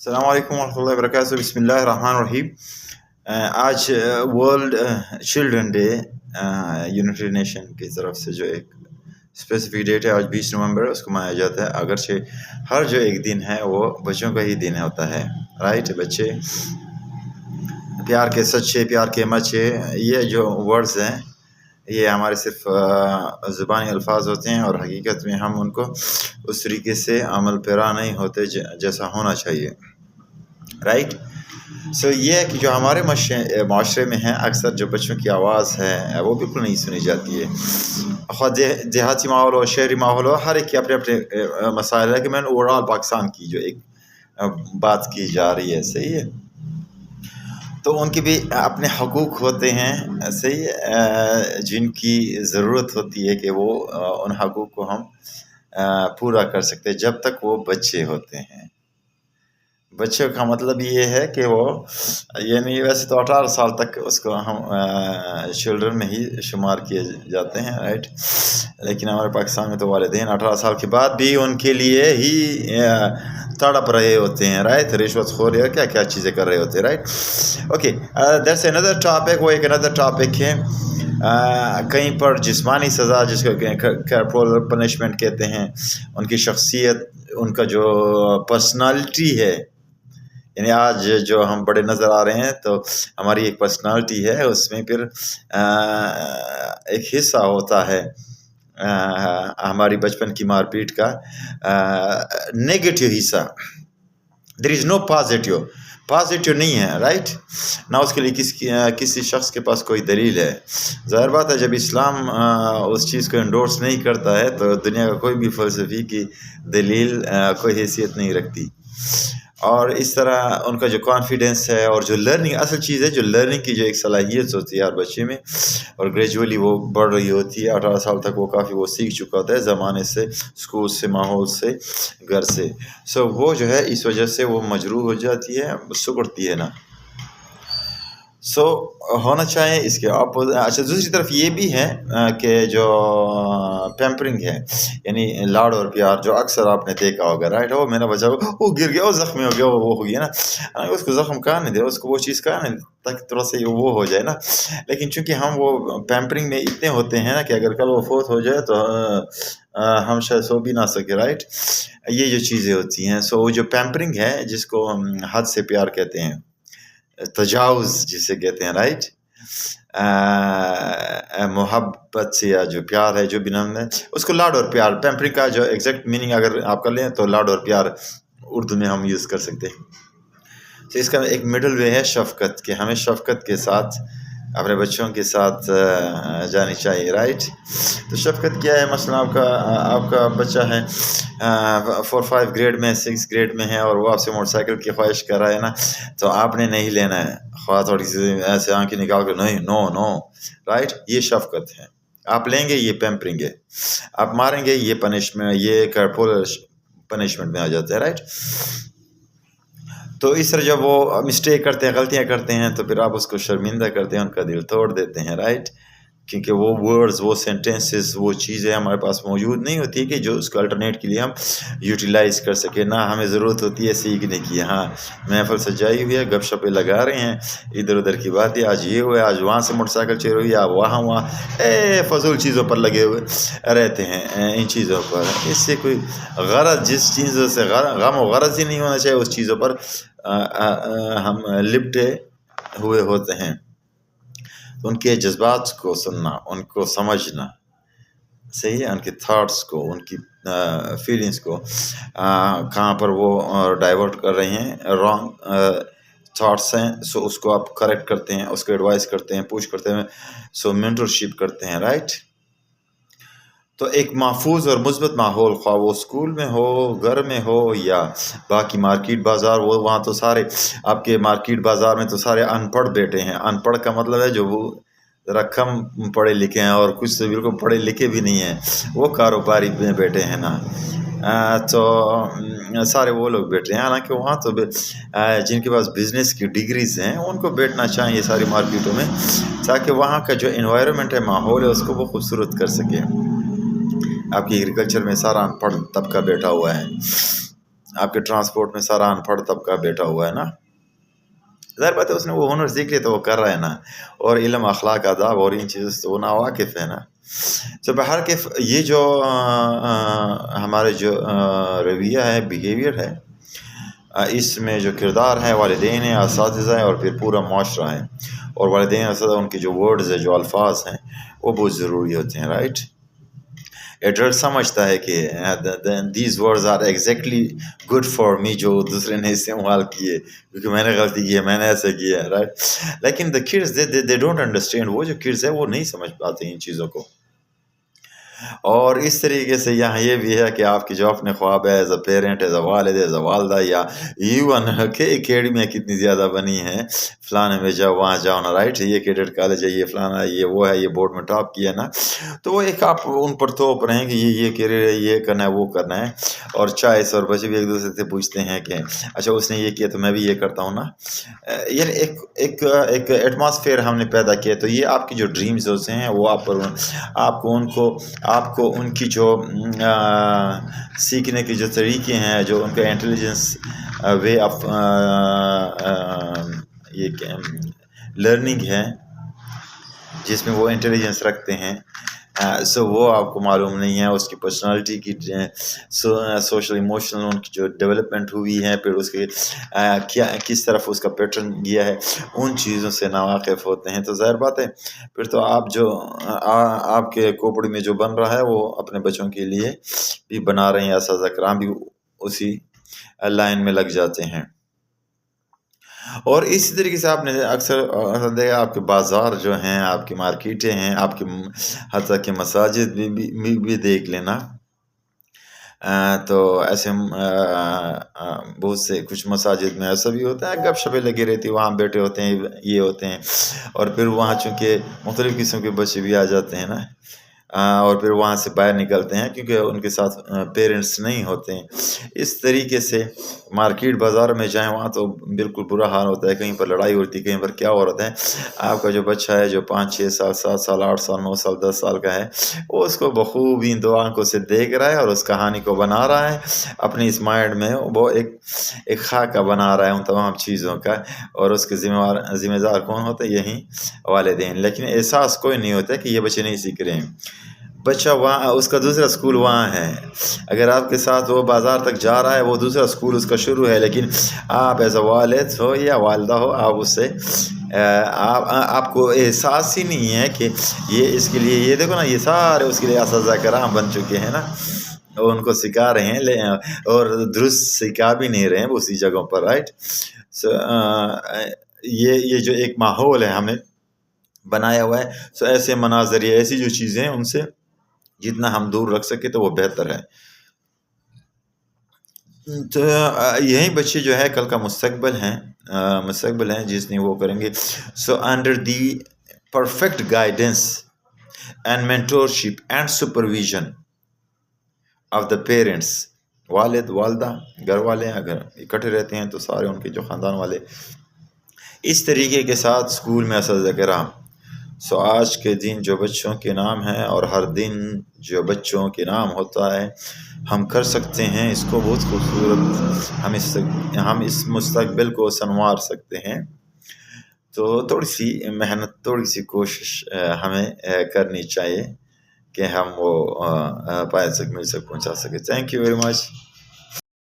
السلام علیکم ورحمۃ اللہ وبرکاتہ. بسم اللہ الرحمن الرحیم. آج world children day United nation کی طرف سے جو ایک اسپیسیفک ڈیٹ ہے آج 20 نومبر اس کو منایا جاتا ہے. اگرچہ ہر جو ایک دن ہے وہ بچوں کا ہی دن ہوتا ہے. رائٹ، بچے پیار کے سچے، پیار کے مچے، یہ جو ورڈز ہیں یہ ہمارے صرف زبانی الفاظ ہوتے ہیں اور حقیقت میں ہم ان کو اس طریقے سے عمل پیرا نہیں ہوتے جیسا ہونا چاہیے. رائٹ، سو یہ کہ جو ہمارے معاشرے میں ہیں اکثر جو بچوں کی آواز ہے وہ بالکل نہیں سنی جاتی ہے. خواہ دیہاتی ماحول ہو، شہری ماحول ہو، ہر ایک کے اپنے اپنے مسائل ہے. کہ میں نے اوور آل پاکستان کی جو ایک بات کی جا رہی ہے، صحیح ہے، تو ان کے بھی اپنے حقوق ہوتے ہیں، صحیح، جن کی ضرورت ہوتی ہے کہ وہ ان حقوق کو ہم پورا کر سکتے جب تک وہ بچے ہوتے ہیں. بچوں کا مطلب یہ ہے کہ وہ یعنی ویسے تو 18 سال تک اس کو ہم چلڈرن میں ہی شمار کیے جاتے ہیں. رائٹ، لیکن ہمارے پاکستان میں تو والدین 18 سال کے بعد بھی ان کے لیے ہی تڑپ رہے ہوتے ہیں. رائٹ، رشوت خوری اور کیا کیا چیزیں کر رہے ہوتے ہیں. Right, okay, that's another topic. وہ ایک اندر ٹاپک ہے. کہیں پر جسمانی سزا جس کو کارپورل پنشمنٹ کہتے ہیں، ان کی شخصیت، ان کا جو پرسنالٹی ہے، یعنی آج جو ہم بڑے نظر آ رہے ہیں تو ہماری ایک پرسنالٹی ہے، اس میں پھر ایک حصہ ہوتا ہے ہماری بچپن کی مار پیٹ کا نیگیٹو حصہ. دیر از نو پازیٹیو نہیں ہے. رائٹ، نہ اس کے لیے کسی شخص کے پاس کوئی دلیل ہے. ظاہر بات ہے جب اسلام اس چیز کو انڈورس نہیں کرتا ہے تو دنیا کا کوئی بھی فلسفی کی دلیل کوئی حیثیت نہیں رکھتی. اور اس طرح ان کا جو کانفیڈنس ہے اور جو لرننگ اصل چیز ہے، جو لرننگ کی جو ایک صلاحیت ہوتی ہے ہر بچے میں، اور گریجولی وہ بڑھ رہی ہوتی ہے. 18 سال تک وہ کافی وہ سیکھ چکا ہوتا ہے زمانے سے، اسکول سے، ماحول سے، گھر سے. سو وہ جو ہے اس وجہ سے وہ مجروح ہو جاتی ہے، سکڑتی ہے نا. سو ہونا چاہیے اس کے اچھا. دوسری طرف یہ بھی ہے کہ جو پیمپرنگ ہے، یعنی لاڑ اور پیار، جو اکثر آپ نے دیکھا ہوگا. رائٹ، وہ میرا بچہ وہ گر گیا، وہ زخمی ہو گیا، وہ ہو گیا نا، اس کو زخم کہاں نہیں دے، اس کو وہ چیز کہاں نہیں تاکہ تھوڑا سا وہ ہو جائے نا. لیکن چونکہ ہم وہ پیمپرنگ میں اتنے ہوتے ہیں نا کہ اگر کل وہ فوت ہو جائے تو ہم شاید سو بھی نہ سکے. رائٹ، یہ جو چیزیں ہوتی ہیں. سو جو پیمپرنگ ہے جس کو ہم حد سے پیار کہتے ہیں، تجاوز جسے کہتے ہیں. رائٹ، محبت سے یا جو پیار ہے جو بھی نام ہے اس کو لاڈ اور پیار. پیمپرنگ کا جو ایگزیکٹ میننگ اگر آپ کر لیں تو لاڈ اور پیار اردو میں ہم یوز کر سکتے ہیں. تو اس کا ایک مڈل وے ہے شفقت، کہ ہمیں شفقت کے ساتھ اپنے بچوں کے ساتھ جانی چاہیے. رائٹ، تو شفقت کیا ہے؟ مثلا آپ کا بچہ ہے 4-5 گریڈ میں، 6 گریڈ میں ہے، اور وہ آپ سے موٹر سائیکل کی خواہش کر رہا ہے نا، تو آپ نے نہیں لینا ہے. خواہ تھوڑی سی ایسے آنکھیں نکال کر نہیں، نو. رائٹ، یہ شفقت ہے. آپ لیں گے، یہ پیمپرنگ ہے. آپ ماریں گے، یہ پنشمنٹ، یہ کارپورل پنشمنٹ میں آ جاتا ہے. رائٹ، تو اس طرح جب وہ مسٹیک کرتے ہیں، غلطیاں کرتے ہیں، تو پھر آپ اس کو شرمندہ کرتے ہیں، ان کا دل توڑ دیتے ہیں. رائٹ، کیونکہ وہ ورڈز، وہ سینٹینسز، وہ چیزیں ہمارے پاس موجود نہیں ہوتی کہ جو اس کو الٹرنیٹ کے لیے ہم یوٹیلائز کر سکیں. نہ ہمیں ضرورت ہوتی ہے سیکھنے کی. ہاں، محفل سجائی ہوئی ہے، گپ شپیں لگا رہے ہیں، ادھر ادھر کی بات ہے، آج یہ ہوا ہے، آج وہاں سے موٹر سائیکل چوری ہوئی، آپ وہاں فضول چیزوں پر لگے ہوئے رہتے ہیں. ان چیزوں پر اس سے کوئی غرض، جس چیزوں سے غم و غرض ہی نہیں ہونا چاہیے، اس چیزوں پر ہم لپٹے ہوئے ہوتے ہیں. ان کے جذبات کو سننا، ان کو سمجھنا، صحیح ہے، ان کے تھاٹس کو، ان کی فیلنگس کو، کہاں پر وہ ڈائیورٹ کر رہے ہیں، رانگ تھاٹس ہیں، سو اس کو آپ کریکٹ کرتے ہیں، اس کو ایڈوائز کرتے ہیں، پوچھ کرتے ہیں، سو مینٹرشپ کرتے ہیں. رائٹ، تو ایک محفوظ اور مثبت ماحول، خواہ وہ اسکول میں ہو، گھر میں ہو، یا باقی مارکیٹ بازار، وہ وہاں تو سارے آپ کے مارکیٹ بازار میں تو سارے ان پڑھ بیٹھے ہیں. ان پڑھ کا مطلب ہے جو وہ ذرا کم پڑھے لکھے ہیں، اور کچھ تو بالکل پڑھے لکھے بھی نہیں ہیں، وہ کاروباری میں بیٹھے ہیں نا. تو سارے وہ لوگ بیٹھے ہیں. حالانکہ وہاں تو جن کے پاس بزنس کی ڈگریز ہیں ان کو بیٹھنا چاہیے ساری مارکیٹوں میں، تاکہ وہاں کا جو انوائرمنٹ ہے، ماحول ہے، اس کو وہ خوبصورت کر سکے. آپ کی ایگریکلچر میں سارا ان پڑھ طبقہ بیٹھا ہوا ہے. آپ کے ٹرانسپورٹ میں سارا انپڑھ طبقہ بیٹھا ہوا ہے نا، ظاہر بات ہے اس نے وہ ہنر سیکھ لیا تو وہ کر رہا ہے نا، اور علم اخلاق آداب اور ان چیزوں سے وہ ناواقف ہے نا. تو بہرکیف یہ جو ہمارے جو رویہ ہے، بیہیویئر ہے، اس میں جو کردار ہے والدین ہیں، اساتذہ ہیں، اور پھر پورا معاشرہ ہے. اور والدین اساتذہ ان کے جو ورڈز ہیں، جو الفاظ ہیں، وہ بہت ضروری ہوتے ہیں. رائٹ، ایڈلٹ سمجھتا ہے کہ these words are exactly good for me, جو دوسرے نے استعمال کیے کیونکہ میں نے غلطی کی ہے، میں نے ایسے کیا ہے. رائٹ، لیکن the kids they don't understand, وہ جو کڈز ہے وہ نہیں سمجھ پاتے ان چیزوں کو. اور اس طریقے سے یہاں یہ بھی ہے کہ آپ کی جو اپنے خواب ہے، as a parent, as a والد، ایز اے والدہ، یا ایون کہ اکیڈمیاں کتنی زیادہ بنی ہیں، فلانے میں جاؤ، وہاں جاؤ نا. رائٹ، یہ کیڈٹ کالج ہے، یہ فلانا ہے، یہ وہ ہے، یہ بورڈ میں ٹاپ کیا نا، تو وہ ایک آپ ان پر توپ رہے ہیں کہ یہ کیریئر ہے، یہ کرنا ہے، وہ کرنا ہے. اور چائس، اور بچے بھی ایک دوسرے سے پوچھتے ہیں کہ اچھا اس نے یہ کیا تو میں بھی یہ کرتا ہوں نا. یعنی ایک ایٹماسفیئر ہم نے پیدا کیا. تو یہ آپ کی جو ڈریمز ہوتے ہیں وہ آپ کو ان کی جو سیکھنے کے جو طریقے ہیں، جو ان کا انٹیلیجنس وے آف یہ لرننگ ہے، جس میں وہ انٹیلیجنس رکھتے ہیں، سو وہ آپ کو معلوم نہیں ہے. اس کی پرسنالٹی کی سوشل ایموشنل ان کی جو ڈیولپمنٹ ہوئی ہے، پھر اس کے کیا کس طرف اس کا پیٹرن گیا ہے، ان چیزوں سے ناواقف ہوتے ہیں. تو ظاہر بات ہے پھر تو آپ کے کھوپڑی میں جو بن رہا ہے وہ اپنے بچوں کے لیے بھی بنا رہے ہیں. اساتذہ کرام بھی اسی لائن میں لگ جاتے ہیں. اور اسی طریقے سے آپ نے اکثر دیکھا، آپ کے بازار جو ہیں، آپ کی مارکیٹیں ہیں، آپ کی حتیٰ کہ مساجد بھی دیکھ لینا. تو ایسے بہت سے کچھ مساجد میں ایسا بھی ہوتا ہے، گپ شپیں لگی رہتی، وہاں بیٹھے ہوتے ہیں، یہ ہوتے ہیں، اور پھر وہاں چونکہ مختلف قسم کے بچے بھی آ جاتے ہیں نا، اور پھر وہاں سے باہر نکلتے ہیں کیونکہ ان کے ساتھ پیرنٹس نہیں ہوتے ہیں. اس طریقے سے مارکیٹ بازار میں جائیں، وہاں تو بالکل برا حال ہوتا ہے. کہیں پر لڑائی ہوتی ہے، کہیں پر کیا ہو رہا ہے. آپ کا جو بچہ ہے جو 5 6 سال 7 سال 8 سال 9 سال 10 سال کا ہے، وہ اس کو بخوبی ان 2 آنکھوں سے دیکھ رہا ہے اور اس کہانی کو بنا رہا ہے اپنی اس مائنڈ میں. وہ ایک خاکہ بنا رہا ہے ان تمام چیزوں کا، اور اس کے ذمہ دار کون ہوتا ہے؟ یہی والدین. لیکن احساس کوئی نہیں ہوتا کہ یہ بچے نہیں سیکھ رہے ہیں. بچہ وہاں، اس کا دوسرا اسکول وہاں ہے. اگر آپ کے ساتھ وہ بازار تک جا رہا ہے، وہ دوسرا اسکول اس کا شروع ہے. لیکن آپ ایز اے والد ہو یا والدہ ہو، آپ اس سے آپ کو احساس ہی نہیں ہے کہ یہ اس کے لیے، یہ دیکھو نا، یہ سارے اس کے لیے اساتذہ کرام بن چکے ہیں نا، وہ ان کو سکھا رہے ہیں، اور درست سکھا بھی نہیں رہے ہیں اسی جگہوں پر. رائٹ، یہ جو ایک ماحول ہے ہم نے بنایا ہوا ہے، سو ایسے مناظر یا ایسی جو چیزیں ہیں ان سے جتنا ہم دور رکھ سکے تو وہ بہتر ہے. تو یہی بچے جو ہے کل کا مستقبل ہیں جس نے وہ کریں گے. So under the perfect guidance and mentorship and supervision of the parents, والد والدہ، گھر والے اگر اکٹھے رہتے ہیں تو سارے ان کے جو خاندان والے اس طریقے کے ساتھ اسکول میں اساتذہ کرام. سو آج کے دن جو بچوں کے نام ہیں، اور ہر دن جو بچوں کے نام ہوتا ہے، ہم کر سکتے ہیں اس کو بہت خوبصورت. ہم اس مستقبل کو سنوار سکتے ہیں. تو تھوڑی سی محنت، تھوڑی سی کوشش ہمیں کرنی چاہیے کہ ہم وہ پائے تک مل سک پہنچا سکے. Thank you very much.